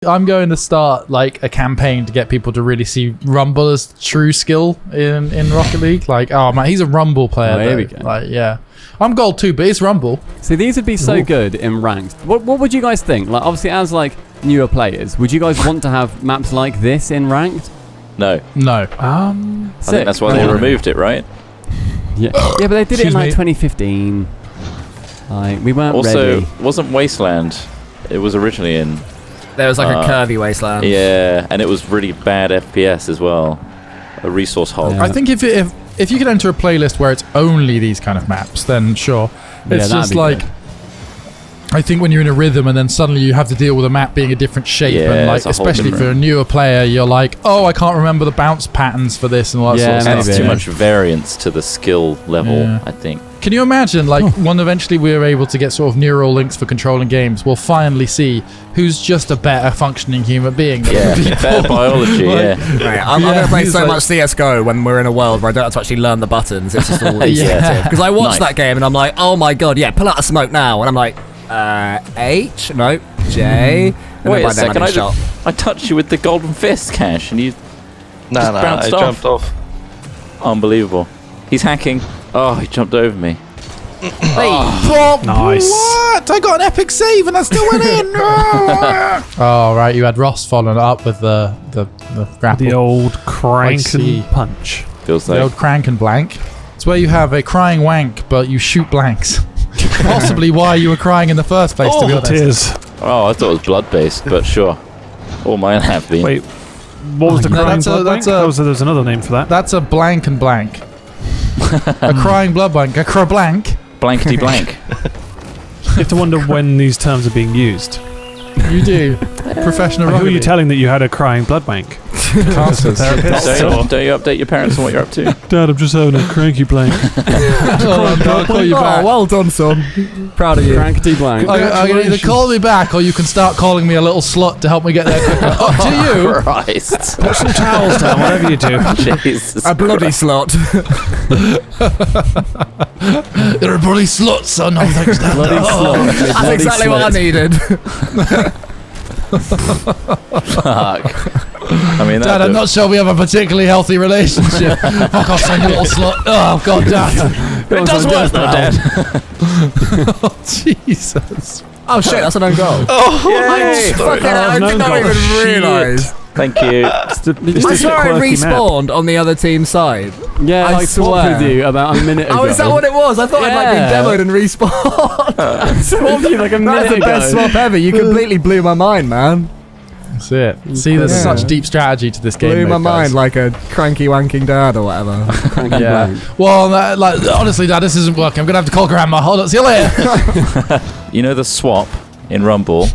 I'm going to start like a campaign to get people to really see Rumble as true skill in Rocket League. Like, oh man, he's a Rumble player. There we go. Like, yeah, I'm gold too, but it's Rumble. See, these would be so good in ranked. What would you guys think? Like, obviously, as like newer players, would you guys want to have maps like this in ranked? No. I think that's why they removed it, right? Yeah, but they did it in like 2015. Like, we weren't ready. Also, wasn't Wasteland? It was originally in. There was like a curvy wasteland. Yeah, and it was really bad FPS as well. A resource hog. I think if you could enter a playlist where it's only these kind of maps, then sure. It's just like good. I think when you're in a rhythm and then suddenly you have to deal with a map being a different shape, and like especially for a newer player, you're like, oh, I can't remember the bounce patterns for this and all that sort of stuff. Adds too much variance to the skill level, I think. Can you imagine, like, when eventually we're able to get sort of neural links for controlling games, we'll finally see who's just a better functioning human being than better biology, Right, I'm going to play so much CSGO when we're in a world where I don't have to actually learn the buttons. It's just all intuitive. Because I watched that game and I'm like, oh my god, pull out a smoke now. And I'm like, H? No, J. Wait a second, I touched you with the golden fist, Cash, and you bounced off. Jumped off. Unbelievable. He's hacking. Oh, he jumped over me. Nice. What? I got an epic save and I still went in. Oh, right. You had Ross following it up with the grapple. The old crank and punch. Feels like the old crank and blank. It's where you have a crying wank, but you shoot blanks. Possibly why you were crying in the first place, to be honest. Tears. Oh, I thought it was blood-based, but sure. All mine have been. Wait, what was the crying blood blank? There's another name for that. That's a blank and blank. A crying blood blank. A blank. Blankety blank. You have to wonder when these terms are being used. You do. Professional Who are you telling that you had a crying blood bank? Don't you update your parents on what you're up to? Dad, I'm just having a cranky blank. I'll call you back. Well done, son. Proud of you. Crankety blank. I can either call me back or you can start calling me a little slut to help me get there quicker. Up to you. Christ. Put some towels down, whatever you do. Jesus. A bloody slut. You're a bloody slut, son. Oh, thanks, Dad. Bloody slut. That's exactly what I needed. Fuck. I mean, Dad, I'm not sure we have a particularly healthy relationship. Fuck off, son, you little slut. Oh, God, Dad. It does work, though, Dad. Oh, Jesus. Oh, shit, that's an own goal. Yay. Fucking hell, I did not even realise. Thank you. I swear I respawned on the other team's side. Yeah, I swapped swear. with you about a minute ago. Oh, is that what it was? I thought I'd like been demoed and respawned. I swapped you like a minute That's the best swap ever. You completely blew my mind, man. That's it. See, there's such deep strategy to this game. Blew my mind like a cranky wanking dad or whatever. Well, honestly, Dad, this isn't working. I'm going to have to call Grandma. Hold on, see you later. You know the swap in Rumble?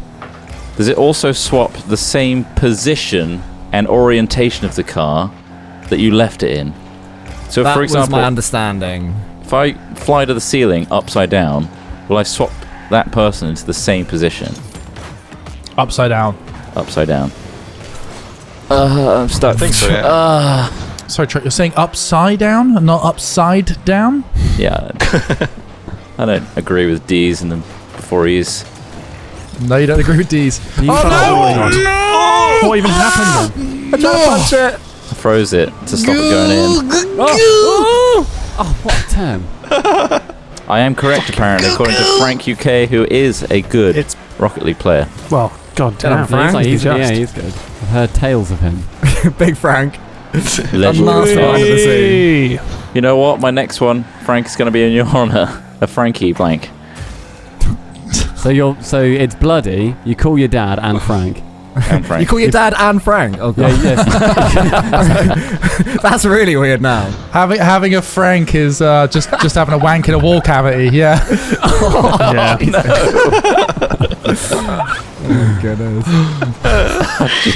Does it also swap the same position and orientation of the car that you left it in? So, that for example, was my understanding. If I fly to the ceiling upside down, will I swap that person into the same position? Upside down. Upside down. I'm stuck. I think so, yeah. Sorry, you're saying upside down and not upside down? Yeah. I don't agree with D's and the before E's. No, you don't agree with D's. No! What even happened then? I tried to punch it. I froze it to stop it going in. Oh, what a term. I am correct, apparently, according to Frank UK, who is a good Rocket League player. Well, god damn. Frank. He's good. I've heard tales of him. Big Frank. Legend. Hey. You know what? My next one, Frank, is going to be in your honor. A Frankie blank. So it's bloody. You call your dad and Frank. And Frank. You call your dad and Frank? Oh, God. Yeah, yes. That's really weird now. Having a Frank is just having a wank in a wall cavity, yeah. Yeah. No. Oh, goodness.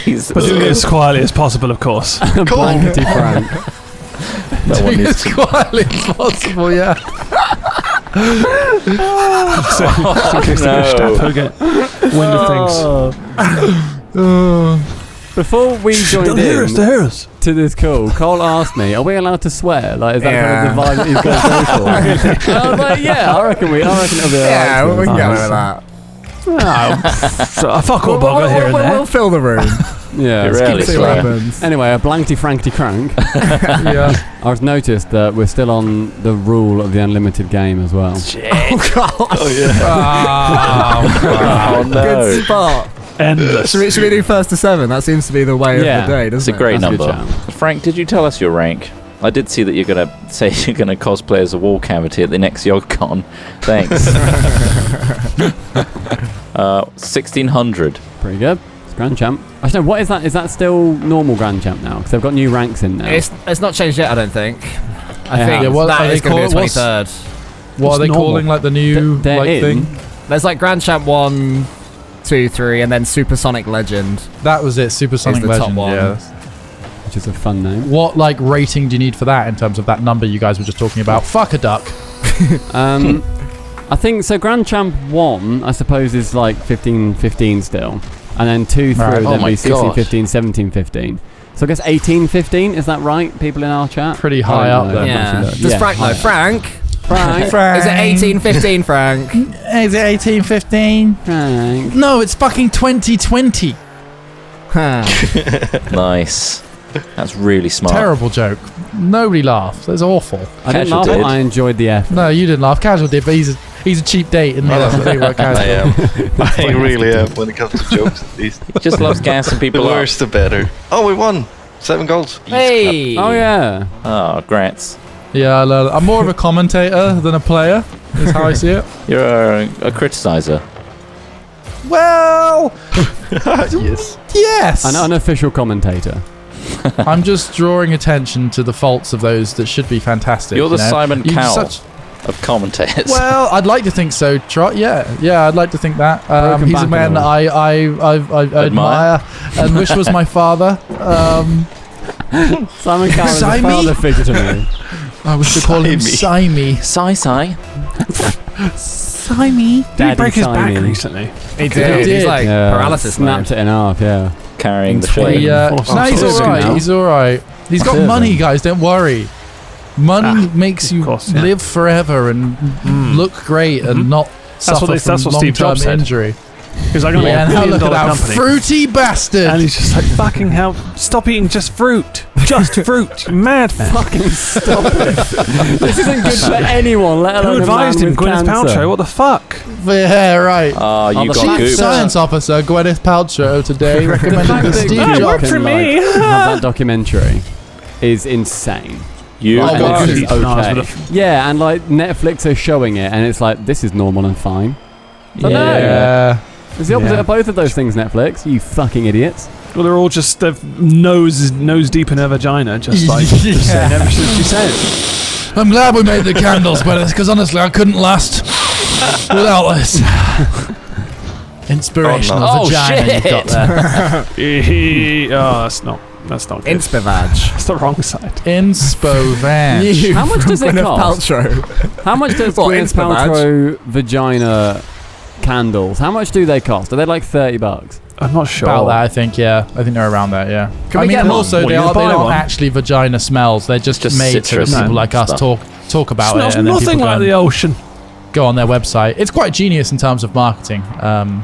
Jesus. But doing it as quietly as possible, of course. Blankety Frank. Doing it as quietly as possible, yeah. So, in case they get wind of things. Before we joined They hear us. to this call, Cole asked me, are we allowed to swear? Like, is that kind of the vibe that he's going to go for? And I was like, yeah, I reckon it'll be alright. Yeah, we can go with that. Fuck all bugger here and there. We'll fill the room. Yeah. Really See what happens. Anyway, a blankety frankty crank. Yeah. I've noticed that we're still on the rule of the unlimited game as well. Oh, God. Oh, yeah. Oh, no. Good spot. Endless. Should we do first to 7? That seems to be the way of the day, It's doesn't a it? great That's a good number. shout. Frank, did you tell us your rank? I did see that you're going to say you're going to cosplay as a wall cavity at the next YogCon. Thanks. 1600. Pretty good. It's Grand Champ. Actually, what is that? Is that still normal Grand Champ now? Because they've got new ranks in there. It's not changed yet, I don't think. I Yeah. think Yeah, what that are they is going to be the called- 23rd. What are they normal. calling like the new They're like in. thing? There's like Grand Champ 1, 2, 3, and then Supersonic Legend. That was it. Supersonic Is the top Legend. one. Yeah. Which is a fun name. What like rating do you need for that in terms of that number you guys were just talking about? Fuck a duck. I think so. Grand Champ 1, I suppose, is like 15-15 still, and then 2 through Right. Oh then my be 16-15, God. 17-15. So I guess 18-15. Is that right? People in our chat. Pretty I high don't up know. there. Yeah. Actually, Does yeah, Frank know? high up. Frank? Frank. Is it 18-15, Frank? Is it 1815? Frank. No, it's fucking 2020. Huh. Nice. That's really smart. Terrible joke. Nobody laughs. That's awful. I didn't Casual laugh. did. I enjoyed the effort. No, you didn't laugh. Casual did, but he's a cheap date, and that's the thing about Casual. I am. I really am when it comes to jokes, at least. He just loves gassing The people up. worse, the better. Oh, we won. 7 goals. Hey! Oh yeah. Oh, grats. Yeah, I'm more of a commentator than a player. Is how I see it. You're a criticizer. Well, Yes. yes. An unofficial commentator. I'm just drawing attention to the faults of those that should be fantastic. You're the you know? Simon You Cowell such- of commentators. Well, I'd like to think so, Trot. Yeah, I'd like to think that. Broken He's a back man and that all. I admire and wish was my father. Simon Cowell is a Simon? father figure to me. I wish to call him Simey. Sai. Simey. Did he Daddy break his back Simon. recently? He He did. did. He's like Yeah, paralysis snapped mode. it in half. Yeah. Carrying the In shame. Oh, No, he's sorry. all right. Now. He's all right. He's got Serve money, him. guys. Don't worry. Money makes you course, yeah. live forever and look great and not suffer what from Steve long-term Jobs said. injury. Because I'm going to Yeah, be a now $1 look billion at that company. fruity bastard. And he's just like, fucking hell, stop eating just fruit. Just fruit. You madman. Fucking stop it. This isn't good for anyone, let alone Who a advised man him? with Gwyneth cancer. Paltrow? What the fuck? Yeah, right. Oh, you the got fact Chief gooped. Science Officer Gwyneth Paltrow today recommended fact the that Steve Goop worked Jobs. for can, me. like, have that documentary is insane. You Oh, And God. this is No, I was okay. gonna Yeah, and like Netflix are showing it, and it's like this is normal and fine. But no, Yeah. it's the opposite Yeah. of both of those things. Netflix, you fucking idiots. Well, they're all just nose deep in her vagina, just like just saying everything she said. I'm glad we made the candles, but it's because honestly I couldn't last without this. Inspirational Oh, vagina shit. you've got there. Oh, that's not good. Inspivag. That's the wrong side. Inspo van. How much does it Gwyneth cost? Paltrow. How much does What, Gwyneth Inspivag? Paltrow vagina candles? How much do they cost? Are they like $30? I'm not sure. About that, I think. Yeah, I think they're around that. Yeah. Can I we mean, get and one? also What, they you aren't buy one? actually vagina smells. They're just Just made so that citrus people like us stuff. talk about Smells it, and then nothing people like go, the ocean. go on their website. It's quite genius in terms of marketing.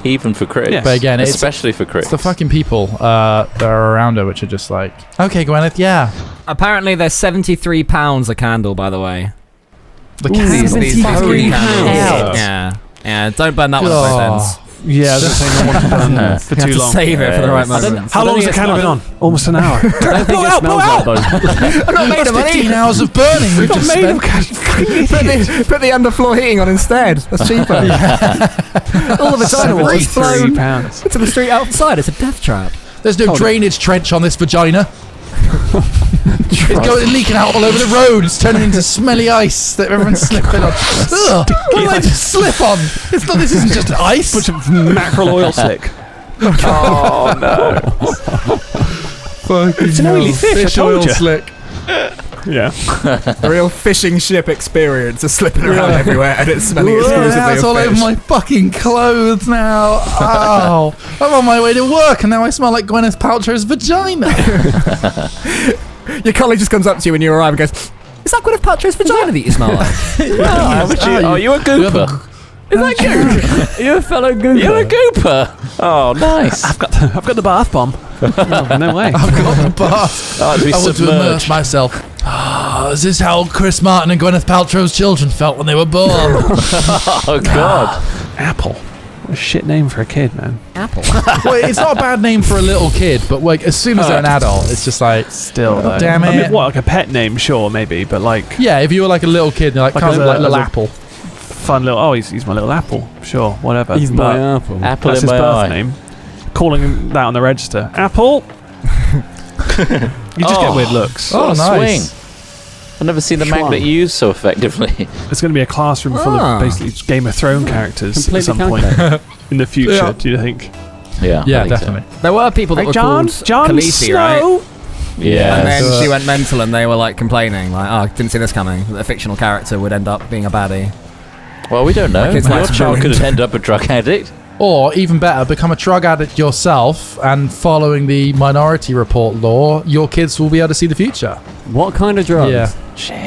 Even for critics. Yes. But again, it's especially for critics. the fucking people that are around her, which are just like, okay, Gwyneth, yeah. Apparently, they're £73 a candle, by the way. The These candles. fucking £73. candles. Yeah, don't burn that one at both ends. Yeah, I was just saying I wanted to put on there for You have too to long. save it for the right Yeah. moment. How long has the candle been on? Almost an hour. I don't think it smells like those. I'm not made That's of money. 15 hours of burning we've just spent. Put the underfloor heating on instead. That's cheaper. All the vagina water is flown £73. to the street outside. It's a death trap. There's no drainage trench on this vagina. It's going leaking out all over the road. It's turning into smelly ice that everyone's slipping on. Ugh, what did I just slip on? It's not. This isn't just ice. Bunch of mackerel oil slick. Oh no! Fucking It's an oily fish, I told oil you. slick. Yeah. A real fishing ship experience of slipping around everywhere and it's smelling exclusively That's of all over fish. my fucking clothes now. Oh, I'm on my way to work and now I smell like Gwyneth Paltrow's vagina. Your colleague just comes up to you when you arrive and goes, "Is that Gwyneth Paltrow's vagina that you smell like?" Oh, you a gooper? Is that Goop? Are you a fellow Gooper? You're a Gooper. Oh, nice. I've got the bath bomb. No way. I've got the bath. I like to be I want to immerse submerged. myself. Is this how Chris Martin and Gwyneth Paltrow's children felt when they were born? Oh, God. Apple. What a shit name for a kid, man. Apple. Well, it's not a bad name for a little kid, but like as soon as they're an adult, it's just like, Still, though. damn I it. mean, what, like a pet name, sure, maybe, but like yeah, if you were like a little kid, and you're like, Like kind as of a- like little as a- apple. fun little. Oh, he's my little apple. Sure, whatever. He's But my apple. Apple that's in his my birth eye. name. Calling him that on the register. Apple. You just get weird looks. Oh, What a nice. swing. I've never seen the Schwang. magnet used so effectively. It's going to be a classroom full Ah. of basically Game of Thrones characters Completely at some point calculated. in the future. Yeah. Do you think? Yeah, I Yeah, think so. definitely. There were people that Hey, were John called Snow. Khaleesi, right? Yeah. And then Yes. she went mental and they were like complaining, like, oh, didn't see this coming. That a fictional character would end up being a baddie. Well, we don't know. Kids Your like to child ruin. could have ended up a drug addict. Or even better, become a drug addict yourself, and following the Minority Report law, your kids will be able to see the future. What kind of drugs? Yeah.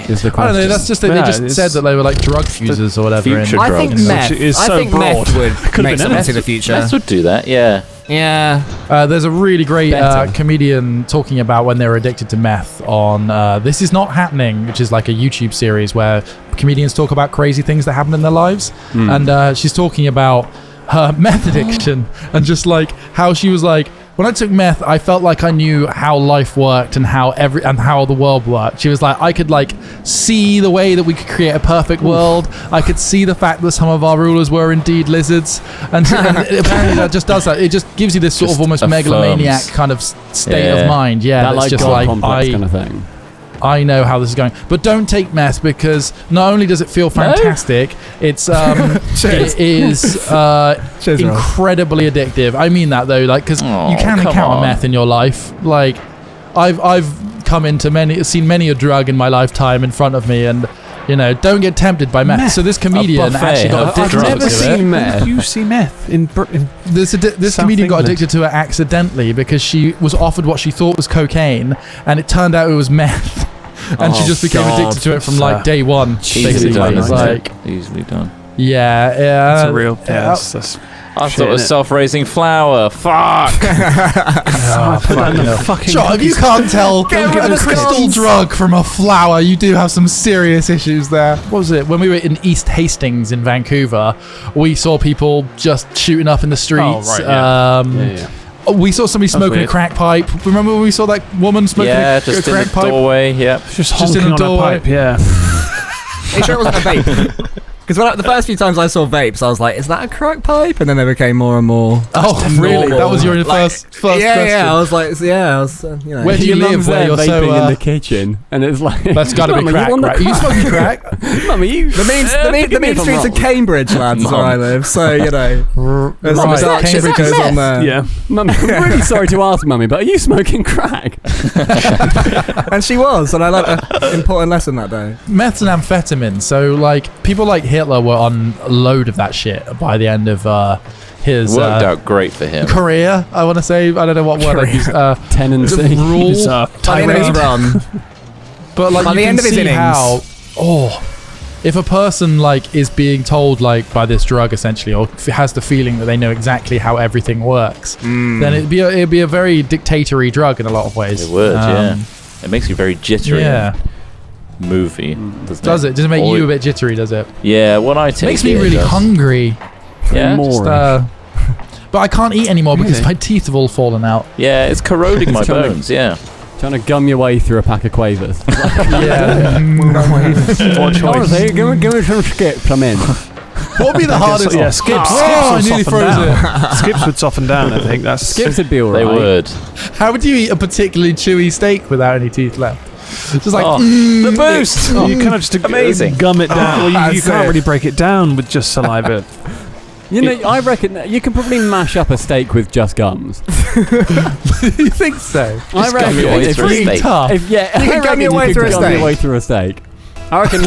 Is the I question. don't know. That's just they Yeah, just it's said that they were like drug users or whatever. future I think drugs. meth. Which is I so think broad. meth would Could've make been someone see anything. the future. Meth would do that, yeah. Yeah. There's a really great Better. comedian talking about when they were addicted to meth on This Is Not Happening, which is like a YouTube series where comedians talk about crazy things that happen in their lives. And she's talking about her meth addiction and just like how she was like, when I took meth, I felt like I knew how life worked and how the world worked. She was like, I could like see the way that we could create a perfect world. I could see the fact that some of our rulers were indeed lizards, and apparently that just does that. It just gives you this sort Just of almost affirms. megalomaniac kind of state Yeah. of mind. Yeah, that that's like just God like complex kind of thing. I know how this is going, but don't take meth because not only does it feel fantastic, it's it is Cheers, Rob. incredibly addictive. I mean that though, like because Oh, you can come encounter on. meth in your life. Like I've come into seen many a drug in my lifetime in front of me, and you know, don't get tempted by meth. So this comedian buffet actually got of addicted drugs. to Never it. seen meth. You see meth in This South comedian got England. addicted to it accidentally because she was offered what she thought was cocaine, and it turned out it was meth. And she Oh, just became God. addicted to it from like day one. Easily Basically, done, it's isn't like it? Easily done. yeah, It's a real. Yeah, that's I shit, thought it was innit? self-raising flour. Fuck! Put that in the fucking. Sure, if you can't tell Get rid of a the crystal scones. drug from a flower, you do have some serious issues there. What was it? When we were in East Hastings in Vancouver, we saw people just shooting up in the streets. right, yeah. Yeah. We saw somebody smoking a weird. crack pipe. Remember when we saw that woman smoking Yeah, a just in crack the pipe? doorway. Yep. Just Just in honking the on a doorway. pipe. Yeah. Are you sure it wasn't a vape? Because the first few times I saw vapes, I was like, is that a crack pipe? And then they became more and more. Oh, really? normal. That was your Like, first yeah, question. yeah. I was like, I was, you know. Where do you Your live mum's where there you're so... vaping in the kitchen, and it's like that's got to be Mummy, crack, you want the right? Are you smoking crack? Mummy, you. The mean forgive me if I'm streets of wrong. Cambridge, lads, is where I live. So, you know, there's some Right, dark shit that Cambridge goes is on there. Yeah. Mummy, I'm really sorry to ask, Mummy, but are you smoking crack? And she was, and I learned an important lesson that day. Meths and amphetamines. So, like, people like Hitler were on a load of that shit by the end of his Worked out great for him. career. I want to say. I don't know what word I use. Tenancy. Rule. It's, By the end of his tirade. run, But like, by you the can end of his see innings. how. If a person like is being told like by this drug essentially, or has the feeling that they know exactly how everything works, then it'd be a very dictatory drug in a lot of ways. It would, yeah. It makes you very jittery. Yeah. And movie, doesn't Does it? Does it make Or- you a bit jittery? Does it? Yeah, when I take Makes me it, it really does. hungry. Yeah, More. Just, but I can't eat anymore because Really? my teeth have all fallen out. yeah, it's corroding my It's trying to- bones. Yeah, Trying to gum your way through a pack of quavers. Yeah. What choice? Honestly, give me some skips, I'm in. What would be the hardest? Yeah, skips. Oh, I Skips nearly would froze soften it. down. Skips would soften down. I think that's Skips would be alright. they would. How would you eat a particularly chewy steak without any teeth left? Just like The boost. You kind of just Amazing. gum it down. Well, you That's can't it. really break it down with just saliva. You know, I reckon that you can probably mash up a steak with just gums. you think so? I reckon gum your way if through a you- steak. Tough. If, yeah, You can I gum reckon your way you through could a gum your steak. way through a steak. I reckon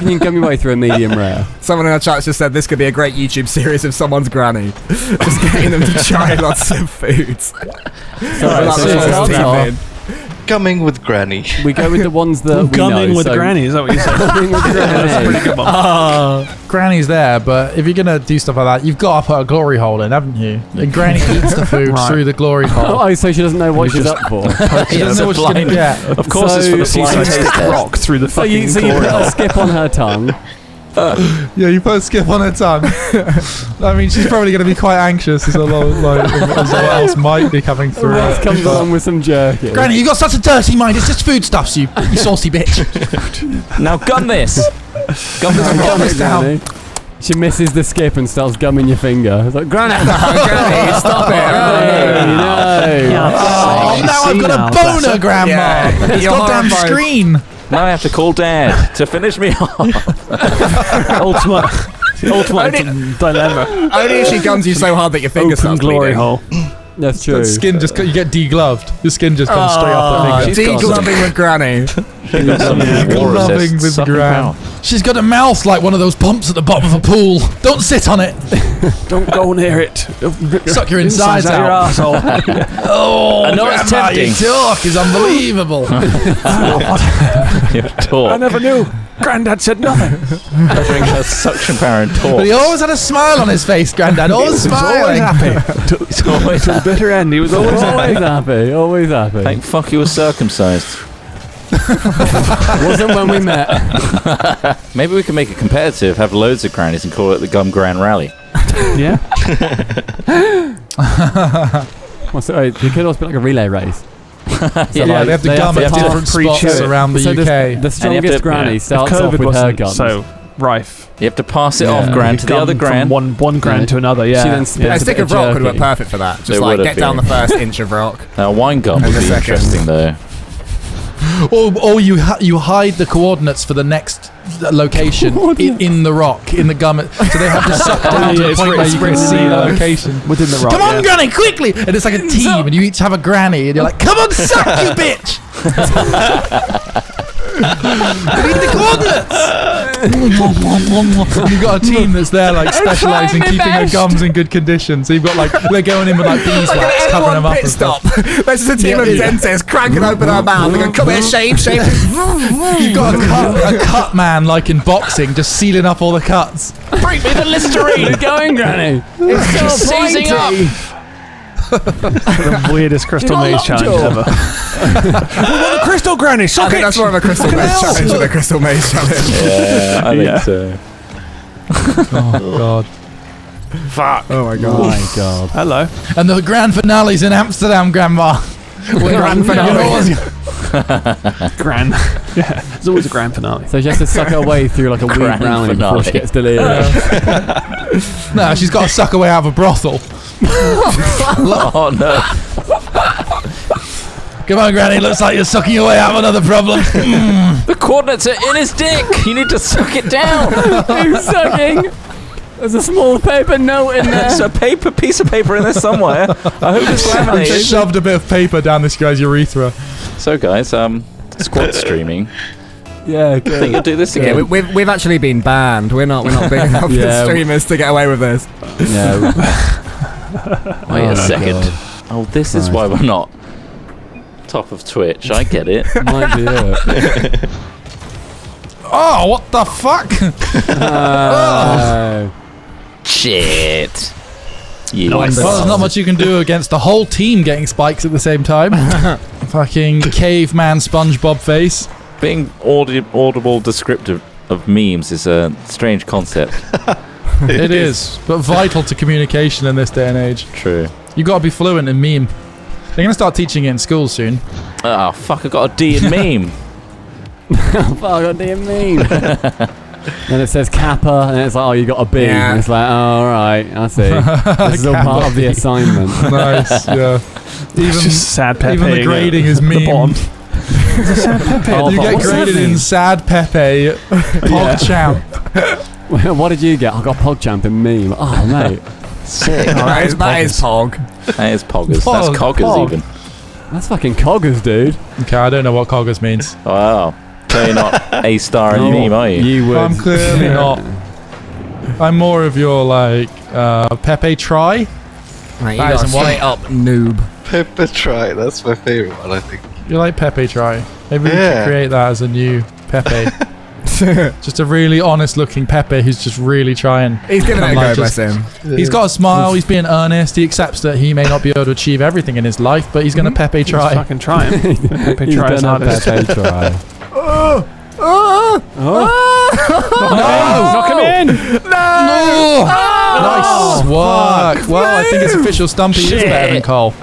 you can gum your way through a medium rare. someone in our chat just said this could be a great YouTube series of someone's granny. Just getting them to try lots of foods. Sorry, Without so the it first starts teeth off- in. Gumming with Granny. We go with the ones that we Gumming know, with so Granny, is that what you said? Gumming with Granny. That's a pretty good one. Granny's there, but if you're gonna do stuff like that, you've got to put a glory hole in, haven't you? And Granny eats the food Right. through the glory hole. Oh, so she doesn't know what she's up for. She doesn't know what she's gonna get. Of course, So it's for the she blind sees taste test. Rock through the So fucking you put glory hole. a skip on her tongue. Yeah, you put a skip on her tongue. I mean, she's probably going to be quite anxious as well as what else might be coming through. Ross comes along with some jerky. Granny, you got such a dirty mind. It's just foodstuffs, you saucy bitch. Now gun this. Gun this. Gum it, Granny. She misses the skip and starts gumming your finger. It's like, Granny, Granny, stop it. Granny, no. Oh, now I've got a boner, Grandma. Yeah. It's You're goddamn horrified. screen. Now I have to call Dad to finish me off. Ultimate dilemma. Only if she gums you so hard that your finger Open starts glory bleeding. hole. That's true. That skin just, you get degloved. Your skin just comes straight off the finger. She's got Degloving with Granny. Loving with Gran. She's got a mouth like one of those pumps at the bottom of a pool. Don't sit on it. Don't go near it. Suck your insides Your out. asshole. Oh, I know it's Grandma, tempting. your talk is unbelievable. Your I talk. never knew. Granddad said nothing. Measuring her suction power and talk. But he always had a smile on his face, Grandad. Always He was always smiling. happy. He's always To the bitter end, he was always Always happy. happy. Always happy. Thank fuck he was circumcised. Wasn't when we met. Maybe we can make it competitive, have loads of grannies and call it the Gum Gran Rally. Yeah. What's it? It could also be like a relay race. Yeah, they have to gum at pass different spots pre-chew it. around the So UK. the And you have strongest to- granny yeah. starts If off COVID with her wasn't gums. so rife. You have to pass it Yeah. off Gran to the Gum other from Gran. one grand to another, yeah. She then spits A a stick bit of rock would jerky. work perfect for that. It Just like would get have down the been. first inch of rock. Wine gum would And be the second. interesting though. Or you hide the coordinates for the next location in the rock, in the gum. So they have to suck down to the it's point where written- you can it's see written the in the- location. Within the rock. Come on, yeah. Granny, quickly! And it's like a team, and you each have a granny, and you're like, come on, suck, you bitch! We need the coordinates! You've got a team that's there, like, specialising in keeping their gums in good condition. So you've got, like, they're going in with, like, beeswax, covering them up. Pit and stuff. stop. This is a team of dentists cranking open her mouth. They go, come here, shave. You've got a cut man, like in boxing, just sealing up all the cuts. Bring me the Listerine! Keep going, Granny. It's Just so seizing up. pointy. The weirdest crystal Did I maze challenge lockjaw? ever. The crystal granny, I suck think it! that's more of a crystal maze challenge than a crystal maze challenge. Yeah, I think Yeah. so. Oh, God. Fuck. Oh my Oh my god. Hello. And the grand finale's in Amsterdam, Grandma. Grand finale. Gran. Yeah, there's always a grand finale. So she has to suck her way through like a weed Grand brownie before she finale. gets delirious. No, she's got to suck her way out of a brothel. Oh no. Come on, Granny, looks like you're sucking your way out of another problem. The coordinates are in his dick. You need to suck it down. Who's sucking? There's a small paper note in there. There's a piece of paper in there somewhere. I hope it's I've laminated. shoved a bit of paper down this guy's urethra. So guys, squad streaming. Yeah, I think good. you'll do this Yeah, again. we've actually been banned. We're not big enough Yeah. as streamers to get away with this. Yeah. Wait a Oh, second. God. Oh, this is why we're not top of Twitch. I get it. Might be it. Oh, what the fuck? Oh. Shit. You Well, there's not much you can do against the whole team getting spikes at the same time. Fucking caveman SpongeBob face. Being audible descriptive of memes is a strange concept. It is, but vital to communication in this day and age. True. You got to be fluent in meme. They're gonna start teaching it in school soon. Oh, fuck, I got a D in meme. Fuck, I didn't mean. And it says Kappa, and it's like, oh, you got a B. Yeah. And it's like, oh, all right, I see. This is all part of the assignment. Nice, yeah. It's just sad Pepe. even the grading is The meme. bond. Oh, You but get what's that graded mean? in Sad Pepe, PogChamp. What did you get? I got PogChamp in meme. Oh, mate. Sick. Oh, that is Pog. That is poggers. Pog, That's coggers pog. even. That's fucking coggers, dude. Okay, I don't know what coggers means. Wow. Clearly not A star in meme, are you? You would. I'm clearly not. I'm more of your, like, Pepe Try. Right, you That got a isn't one. straight up noob. Pepper try. That's my favorite one, I think. You like Pepe Try? Maybe we should create that as a new Pepe. Just a really honest-looking Pepe who's just really trying. He's giving it a go, bless him. He's got a smile. He's being earnest. He accepts that he may not be able to achieve everything in his life, but he's going to Pepe Try. He's fucking trying. Pepe Try is hardest. Pepe Try. Knock him in! No! Nice work. Well, I think it's official. Stumpy is better than Cole.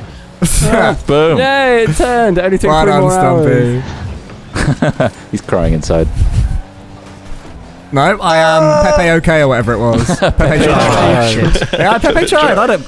Boom. Yay, it turned. Only took 3 more hours. He's crying inside. No, I am Pepe OK or whatever it was. Pepe tried. Yeah, Pepe tried. I don't.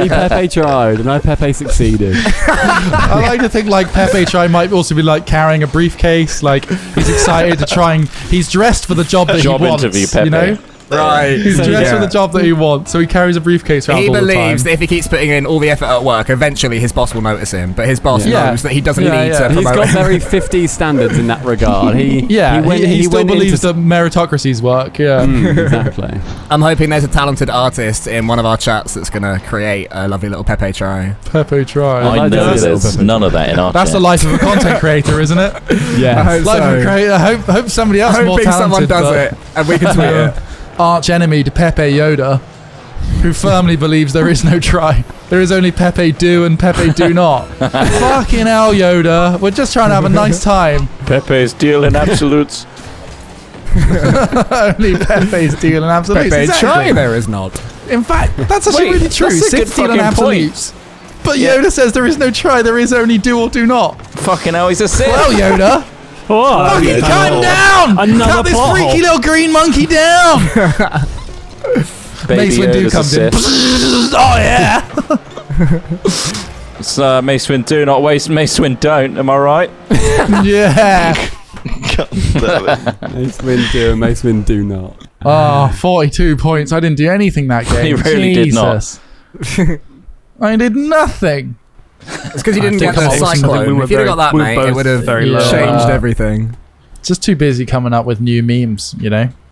Pepe tried, and I Pepe succeeded. I like to think like Pepe Try might also be like carrying a briefcase. Like he's excited to try and he's dressed for the job that he wants. Interview, Pepe. You know. Right. He's dressed for the job that he wants, so he carries a briefcase around all the time. He believes that if he keeps putting in all the effort at work, eventually his boss will notice him. But his boss knows that he doesn't need to promote He's got him. very 50s standards in that regard. He still believes that meritocracies work. Yeah, exactly. I'm hoping there's a talented artist in one of our chats that's going to create a lovely little Pepe Try. Pepe Try. I know there's none of that in our That's chat. the life of a content creator, isn't it? Yeah. I hope Life of a creator. I hope somebody else more talented. Someone does it, and we can tweet it. Arch enemy to Pepe Yoda, who firmly believes there is no try. There is only Pepe do and Pepe do not. Fucking hell, Yoda. We're just trying to have a nice time. Pepe's deal in absolutes. Only Pepe's deal in absolutes. Pepe exactly. try there is not. In fact, that's actually really true. That's a good 16 in fucking absolutes. But Yoda says there is no try. There is only do or do not. Fucking hell, he's a Sith. Well, Yoda. What? Fucking calm down! Another Cut this plot freaky hole. little green monkey down! Baby Mace Windu Yoda's comes a in. Sith. Oh yeah! It's Mace Windu do, not waste Mace Windu don't. Am I right? Yeah! God damn it. Mace Windu and Mace Windu not. Oh, 42 points. I didn't do anything that game. He really did not. I did nothing. It's because you didn't get come the up with something. cyclone. If you'd have got that, we were mate, it both would have very low. changed everything. Just too busy coming up with new memes, you know?